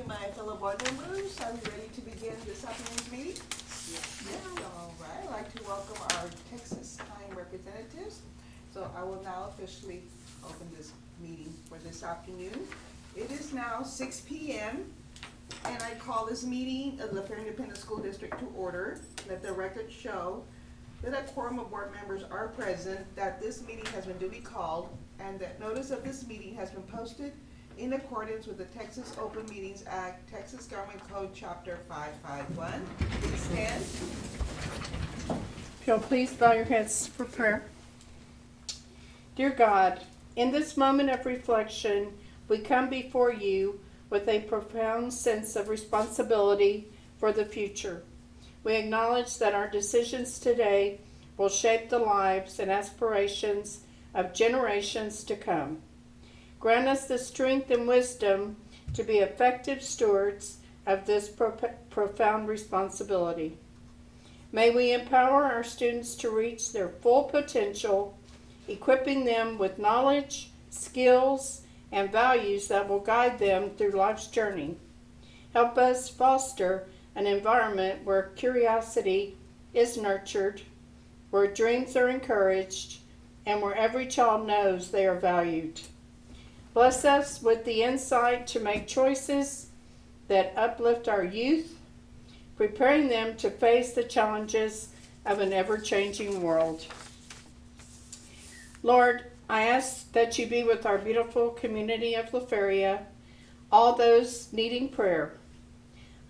afternoon, my fellow board members. Are we ready to begin this afternoon's meeting? Yes. Yeah, all right. I'd like to welcome our Texas Time representatives. So I will now officially open this meeting for this afternoon. It is now 6 p.m. and I call this meeting of the Feria Independent School District to order. Let the record show that a quorum of board members are present, that this meeting has been duly called, and that notice of this meeting has been posted in accordance with the Texas Open Meetings Act, Texas Government Code Chapter 551. Please stand. If you'll please bow your heads for prayer. Dear God, in this moment of reflection, we come before you with a profound sense of responsibility for the future. We acknowledge that our decisions today will shape the lives and aspirations of generations to come. Grant us the strength and wisdom to be effective stewards of this profound responsibility. May we empower our students to reach their full potential, equipping them with knowledge, skills, and values that will guide them through life's journey. Help us foster an environment where curiosity is nurtured, where dreams are encouraged, and where every child knows they are valued. Bless us with the insight to make choices that uplift our youth, preparing them to face the challenges of an ever-changing world. Lord, I ask that you be with our beautiful community of La Feria, all those needing prayer.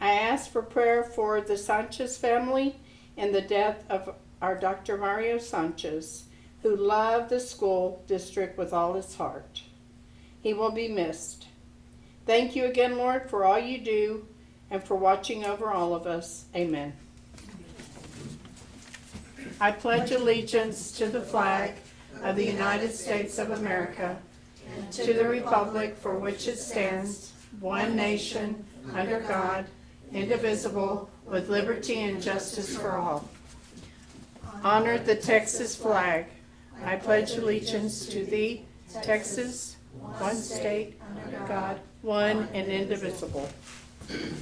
I ask for prayer for the Sanchez family and the death of our Dr. Mario Sanchez, who loved the school district with all his heart. He will be missed. Thank you again, Lord, for all you do and for watching over all of us. Amen. I pledge allegiance to the flag of the United States of America, and to the republic for which it stands, one nation, under God, indivisible, with liberty and justice for all. Honor the Texas flag. I pledge allegiance to thee, Texas, one state, under God, one and indivisible. Thank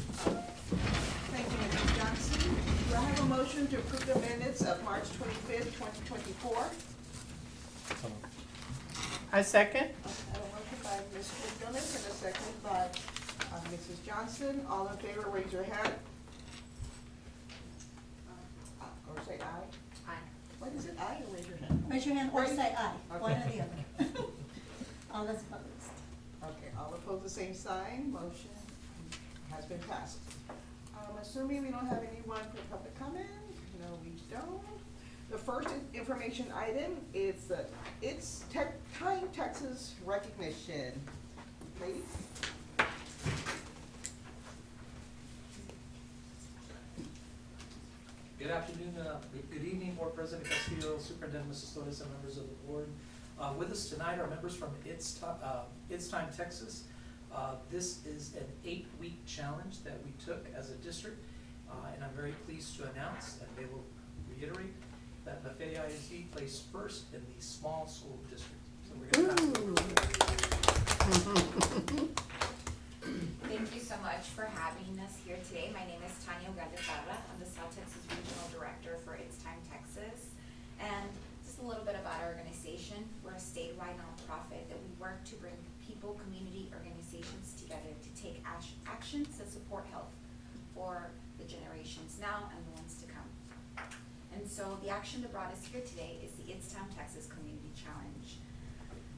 you, Mrs. Johnson. Do I have a motion to approve the minutes of March 25th, 2024? I second. I have a motion by Mr. Jonas and a second by Mrs. Johnson. All in favor, raise your hand. Or say aye. Aye. What is it, aye or raise your hand? Raise your hand or say aye, one or Okay. the other. All those opposed. Okay, all opposed, the same sign. Motion has been passed. I'm assuming we don't have anyone for public comment? No, we don't. The first information item is the It's Time Texas recognition. Ladies? Good afternoon, good evening, Board President Castillo, Superintendent Mrs. Torres, and members of the board. With us tonight are members from It's Time Texas. This is an 8-week challenge that we took as a district, and I'm very pleased to announce, and they will reiterate, that the Feria ISD placed first in the small school district. So we're going to Thank you so much for having us here today. My name is Tanya Ugalde-Parra. I'm the South Texas Regional Director for It's Time Texas. And just a little bit about our organization. We're a statewide nonprofit that we work to bring people, community organizations together to take actions that support health for the generations now and the ones to come. And so the action that brought us here today is the It's Time Texas Community Challenge.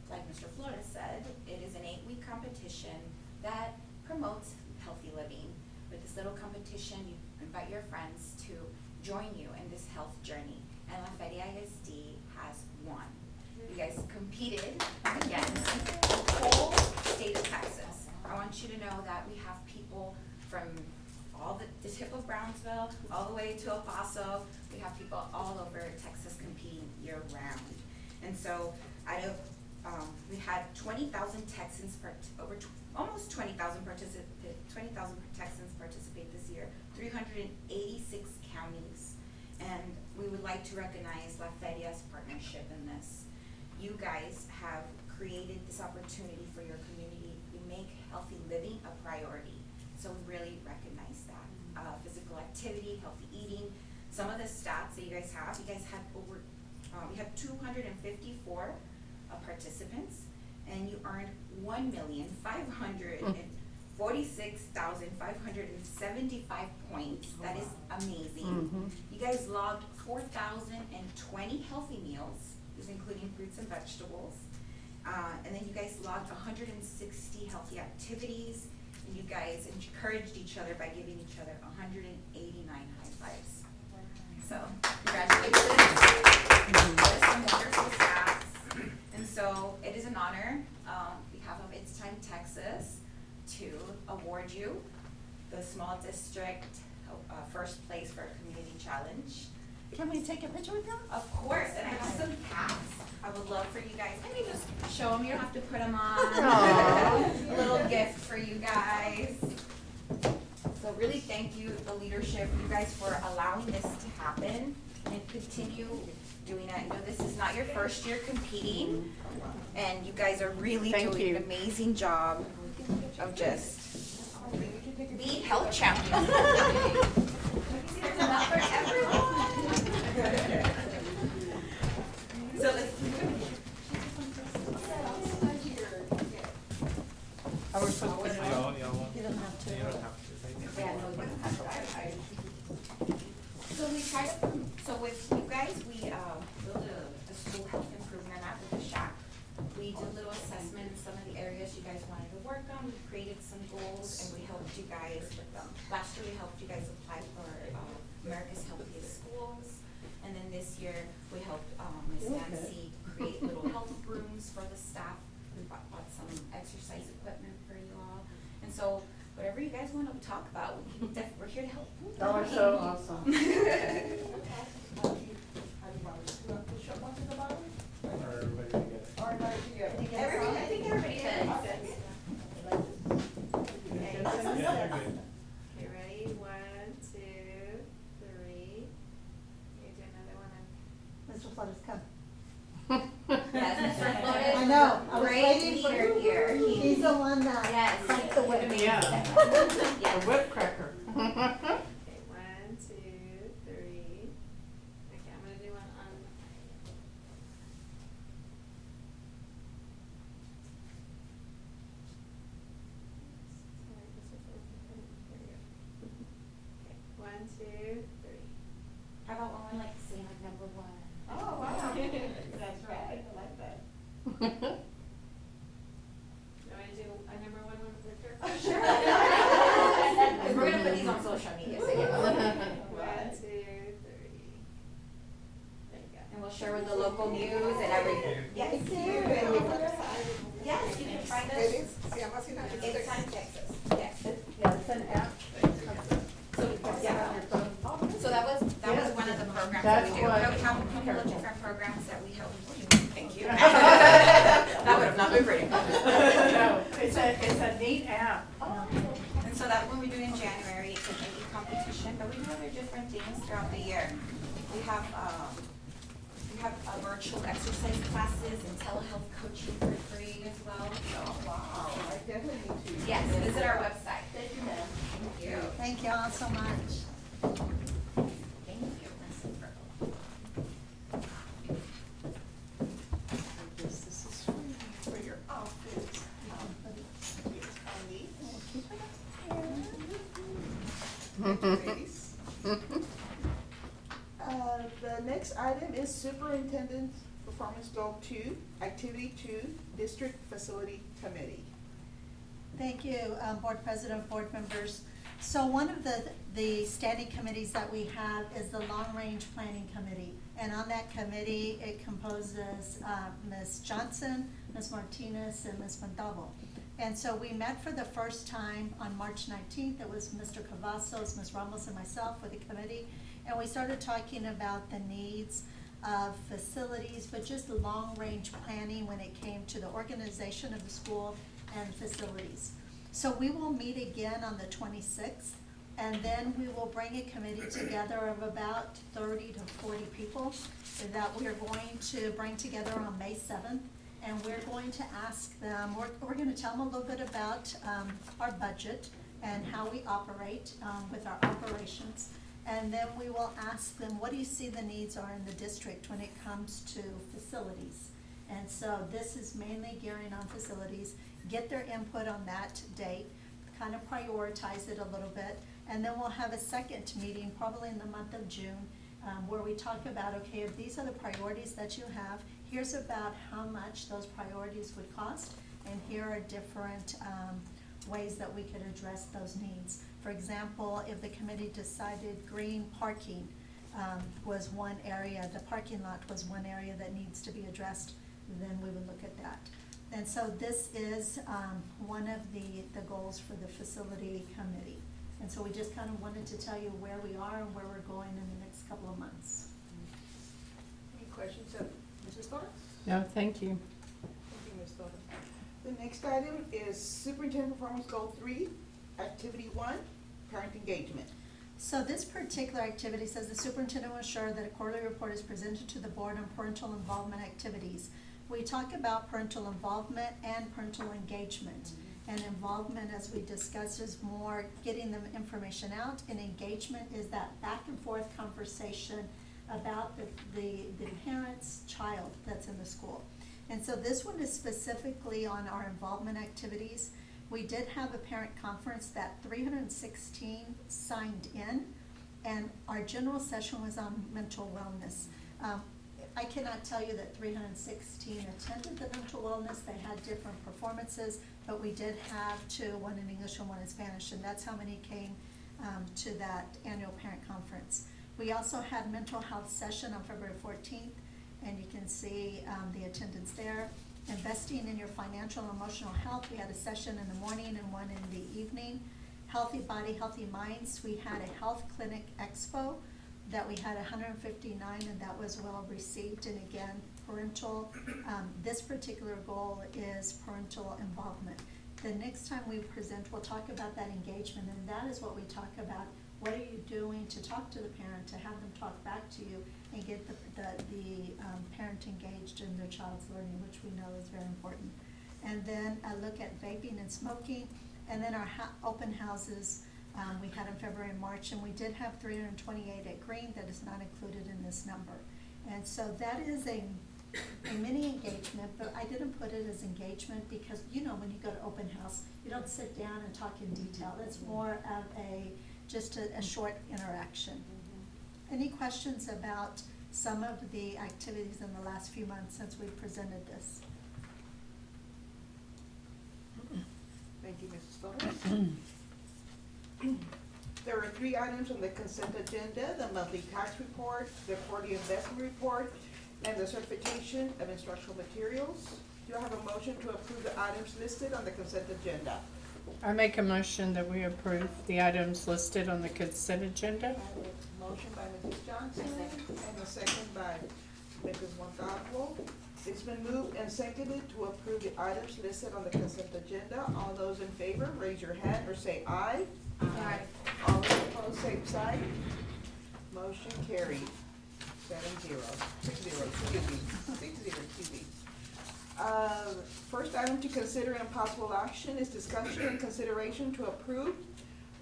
Like Mr. Flores said, it is an 8-week competition that promotes healthy living. With this little competition, you invite your friends to join you in this health journey. And La Feria ISD has won. You guys competed against the whole state of Texas. I want you to know that we have people from all the tip of Brownsville, all the way to El Paso. We have people all over Texas competing year round. And so out of, we had 20,000 Texans, almost 20,000 Texans participate this year, 386 counties. And we would like to recognize La Feria's partnership in this. You guys have created this opportunity for your community. We make healthy living a priority. So we really recognize that. Physical activity, healthy eating, some of the stats that you guys have, you guys had over, we had 254 participants, and you earned 1,546,575 points. That is amazing. You guys logged 4,020 healthy meals, this is including fruits and vegetables. And then you guys logged 160 healthy activities, and you guys encouraged each other by giving each other 189 high fives. So, congratulations. That is some wonderful stats. And so, it is an honor, on behalf of It's Time Texas, to award you the small district first place for a community challenge. Can we take a picture with them? Of course, and I have some hats. I would love for you guys, maybe just show them, you don't have to put them on. A little gift for you guys. So really thank you, the leadership, you guys for allowing this to happen and continue doing it. I know this is not your first year competing, and you guys are really Thank doing you. an amazing job of just being health champions. There's enough for everyone. So the Are we supposed to put it on? You don't have to. Yeah, no, we don't have to. So we try to, so with you guys, we built a school health improvement app with the shack. We did a little assessment in some of the areas you guys wanted to work on. We created some goals, and we helped you guys with them. Last year, we helped you guys apply for America's Healthiest Schools. And then this year, we helped Ms. Nancy create little health rooms for the staff. We bought some exercise equipment for you all. And so, whatever you guys want to talk about, we're here to help. That was so awesome. Push up onto the bottom? Or everybody together? Everybody, I think everybody did. Okay, ready? 1, 2, 3. You do another one. Mr. Flores, come. Yes, Mr. Flores. I know, I was Great waiting for leader here. He's the one that Yes. cracked the whip. Yeah. Yes. The whip cracker. Okay, 1, 2, 3. Okay, I'm gonna do one on. Sorry, this is so different. Here we go. Okay, 1, 2, 3. How about when we're like saying like number 1? Oh, wow. That's right, I like that. You want me to do a number 1 with Victor? Sure. We're gonna put these on social media, so yeah. 1, 2, 3. There you go. And we'll share with the local news and everything. Yes. Yes, you can find us. It is, se llama así, ¿no? It's Time Texas. Yes. Yeah, it's an app. So that was one of the programs that That's we do. what- We have a couple of different programs that we help. Thank you. That would have not been pretty. No, it's a neat app. And so that one we do in January, it's an AE competition, but we do other different things throughout the year. We have virtual exercise classes and telehealth coaching for free as well. So, Wow, I definitely need to. yes, visit our website. Thank you. Thank you all so much. Thank you. This is for your office. Yes, Thank you, ladies. The next item is Superintendent Performance Goal 2, Activity 2, District Facility Committee. Thank you, Board President, board members. So one of the standing committees that we have is the Long Range Planning Committee. And on that committee, it composes Ms. Johnson, Ms. Martinez, and Ms. Montalvo. And so we met for the first time on March 19th. It was Mr. Cavazos, Ms. Ramos, and myself for the committee. And we started talking about the needs of facilities, but just the long-range planning when it came to the organization of the school and facilities. So we will meet again on the 26th, and then we will bring a committee together of about 30 to 40 people that we are going to bring together on May 7th. And we're going to ask them, we're going to tell them a little bit about our budget and how we operate with our operations. And then we will ask them, what do you see the needs are in the district when it comes to facilities? And so this is mainly gearing on facilities, get their input on that date, kind of prioritize it a little bit. And then we'll have a second meeting, probably in the month of June, where we talk about, okay, if these are the priorities that you have, here's about how much those priorities would cost, and here are different ways that we could address those needs. For example, if the committee decided green parking was one area, the parking lot was one area that needs to be addressed, then we would look at that. And so this is one of the goals for the facility committee. And so we just kind of wanted to tell you where we are and where we're going in the next couple of months. Any questions of Mrs. Thorne? No, thank you. Thank you, Ms. Thorne. The next item is Superintendent Performance Goal 3, Activity 1, Parent Engagement. So this particular activity says the superintendent will ensure that a quarterly report is presented to the board on parental involvement activities. We talk about parental involvement and parental engagement. And involvement, as we discussed, is more getting them information out, and engagement is that back and forth conversation about the parent's child that's in the school. And so this one is specifically on our involvement activities. We did have a parent conference that 316 signed in, and our general session was on mental wellness. I cannot tell you that 316 attended the mental wellness. They had different performances, but we did have two, one in English and one in Spanish, and that's how many came to that annual parent conference. We also had mental health session on February 14th, and you can see the attendance there. Investing in your financial and emotional health, we had a session in the morning and one in the evening. Healthy body, healthy minds, we had a health clinic expo that we had 159, and that was well received. And again, parental, this particular goal is parental involvement. The next time we present, we'll talk about that engagement, and that is what we talk about. What are you doing to talk to the parent, to have them talk back to you, and get the parent engaged in their child's learning, which we know is very important. And then a look at vaping and smoking, and then our open houses we had in February and March, and we did have 328 at Green. That is not included in this number. And so that is a mini engagement, but I didn't put it as engagement because, you know, when you go to open house, you don't sit down and talk in detail. It's more of just a short interaction. Any questions about some of the activities in the last few months since we presented this? Thank you, Mrs. Flores. There are 3 items on the consent agenda: the monthly tax report, the quarterly investment report, and the certification of instructional materials. Do I have a motion to approve the items listed on the consent agenda? I make a motion that we approve the items listed on the consent agenda. I have a motion by Mrs. Johnson and a second by Mrs. Montalvo. It's been moved and seconded to approve the items listed on the consent agenda. All those in favor, raise your hand or say aye. Aye. All those opposed, same sign. Motion carried. 7-0. 6-0, excuse me. 6-0, excuse me. First item to consider and possible action is discussion and consideration to approve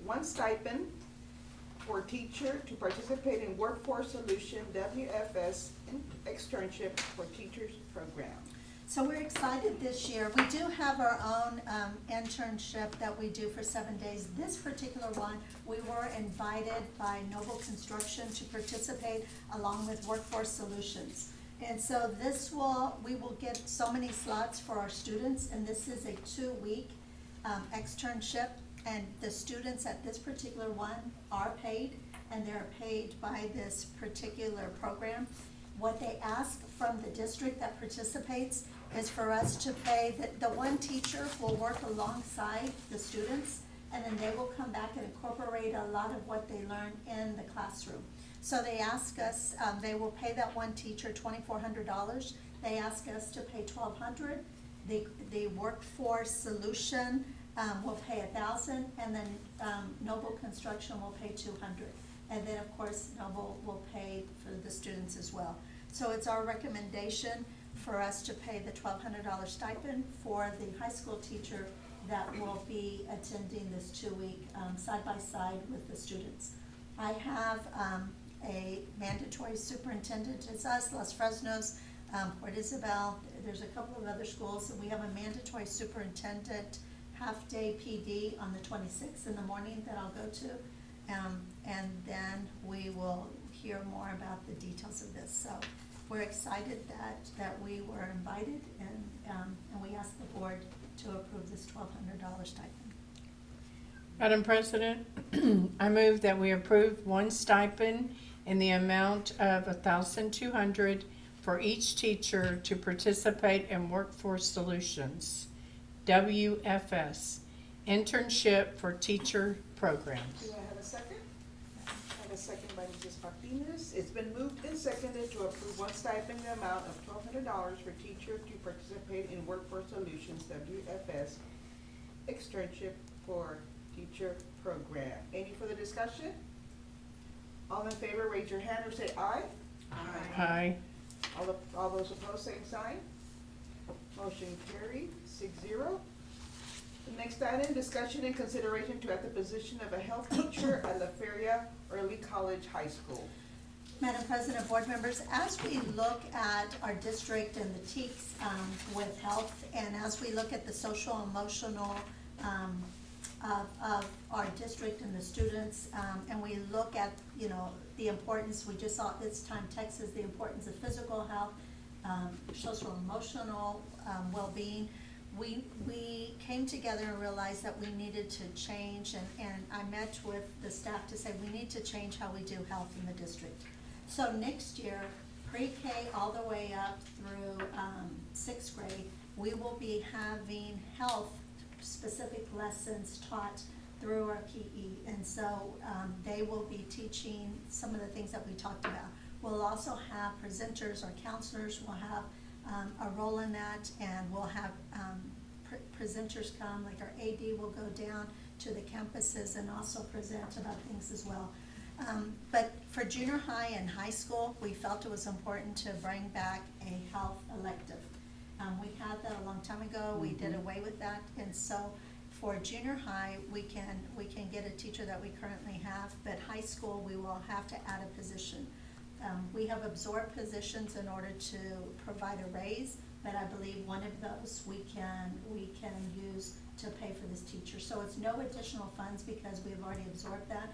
1 stipend for teacher to participate in Workforce Solution WFS externship for teachers program. So we're excited this year. We do have our own internship that we do for 7 days. This particular one, we were invited by Noble Construction to participate along with Workforce Solutions. And so we will get so many slots for our students, and this is a 2-week externship. And the students at this particular one are paid, and they're paid by this particular program. What they ask from the district that participates is for us to pay, the one teacher will work alongside the students, and then they will come back and incorporate a lot of what they learn in the classroom. So they ask us, they will pay that one teacher $2,400. They ask us to pay $1,200. The Workforce Solution will pay $1,000, and then Noble Construction will pay $200. And then, of course, Noble will pay for the students as well. So it's our recommendation for us to pay the $1,200 stipend for the high school teacher that will be attending this 2-week, side by side with the students. I have, a mandatory superintendent, it's us, Los Fresnos, Port Isabel, there's a couple of other schools, and we have a mandatory superintendent half-day PD on the 26th in the morning that I'll go to. And then we will hear more about the details of this. So we're excited that we were invited, and we ask the board to approve this $1,200 stipend. Madam President, I move that we approve one stipend in the amount of $1,200 for each teacher to participate in Workforce Solutions, WFS, internship for teacher programs. Do I have a second? I have a second by Mrs. Martinez. It's been moved and seconded to approve one stipend in the amount of $1,200 for teacher to participate in Workforce Solutions, WFS, externship for teacher program. Any further discussion? All in favor, raise your hand or say aye. Aye. All those opposed, same sign. Motion carried, 6-0. The next item, discussion and consideration to add the position of a health teacher at La Feria Early College High School. Madam President, board members, as we look at our district and the TEKS with health, and as we look at the social emotional of our district and the students, and we look at, the importance, we just saw It's Time Texas, the importance of physical health, social emotional well-being, we came together and realized that we needed to change, and I met with the staff to say we need to change how we do health in the district. So next year, pre-K all the way up through 6th grade, we will be having health specific lessons taught through our PE. And so they will be teaching some of the things that we talked about. We'll also have presenters, our counselors will have a role in that, and we'll have presenters come, like our AD will go down to the campuses and also present about things as well. But for junior high and high school, we felt it was important to bring back a health elective. We had that a long time ago, we did away with that, and so for junior high, we can get a teacher that we currently have, but high school, we will have to add a position. We have absorbed positions in order to provide a raise, but I believe one of those we can use to pay for this teacher. So it's no additional funds because we've already absorbed that.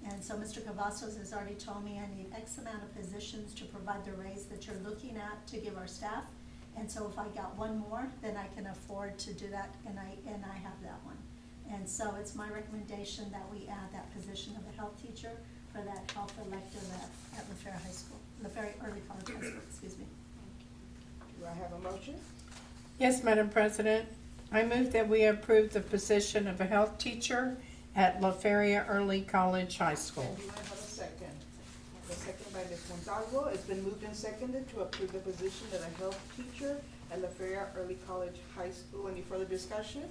And so Mr. Cavazos has already told me I need X amount of positions to provide the raise that you're looking at to give our staff. And so if I got one more, then I can afford to do that, and I have that one. And so it's my recommendation that we add that position of a health teacher for that health elective at La Feria High School, La Feria Early College High School, excuse me. Do I have a motion? Yes, Madam President. I move that we approve the position of a health teacher at La Feria Early College High School. And do I have a second? A second by Ms. Montalvo. It's been moved and seconded to approve the position of a health teacher at La Feria Early College High School. Any further discussion?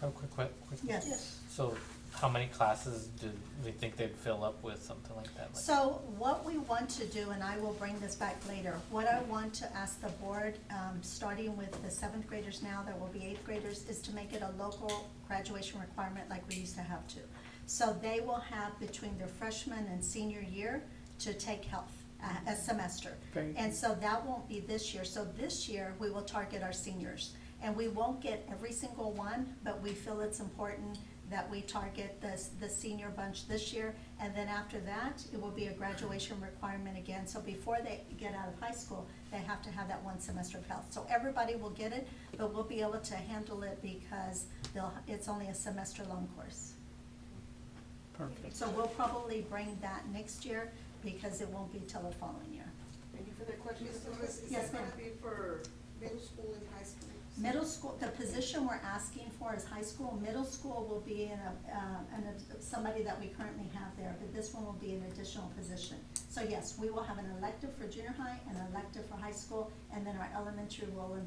Oh, quick. Yes. So how many classes do we think they'd fill up with, something like that? So what we want to do, and I will bring this back later, what I want to ask the board, starting with the 7th graders now, there will be 8th graders, is to make it a local graduation requirement like we used to have to. So they will have between their freshman and senior year to take health, a semester. Very And so that won't be this year. So this year, we will target our seniors. And we won't get every single one, but we feel it's important that we target the senior bunch this year. And then after that, it will be a graduation requirement again. So before they get out of high school, they have to have that one semester of health. So everybody will get it, but we'll be able to handle it because it's only a semester-long course. Perfect. So we'll probably bring that next year because it won't be till the following year. Any further questions? Ms. Lewis, is Yes, that gonna ma'am. be for middle school and high school? Middle school, the position we're asking for is high school. Middle school will be in somebody that we currently have there, but this one will be an additional position. So yes, we will have an elective for junior high, an elective for high school, and then our elementary will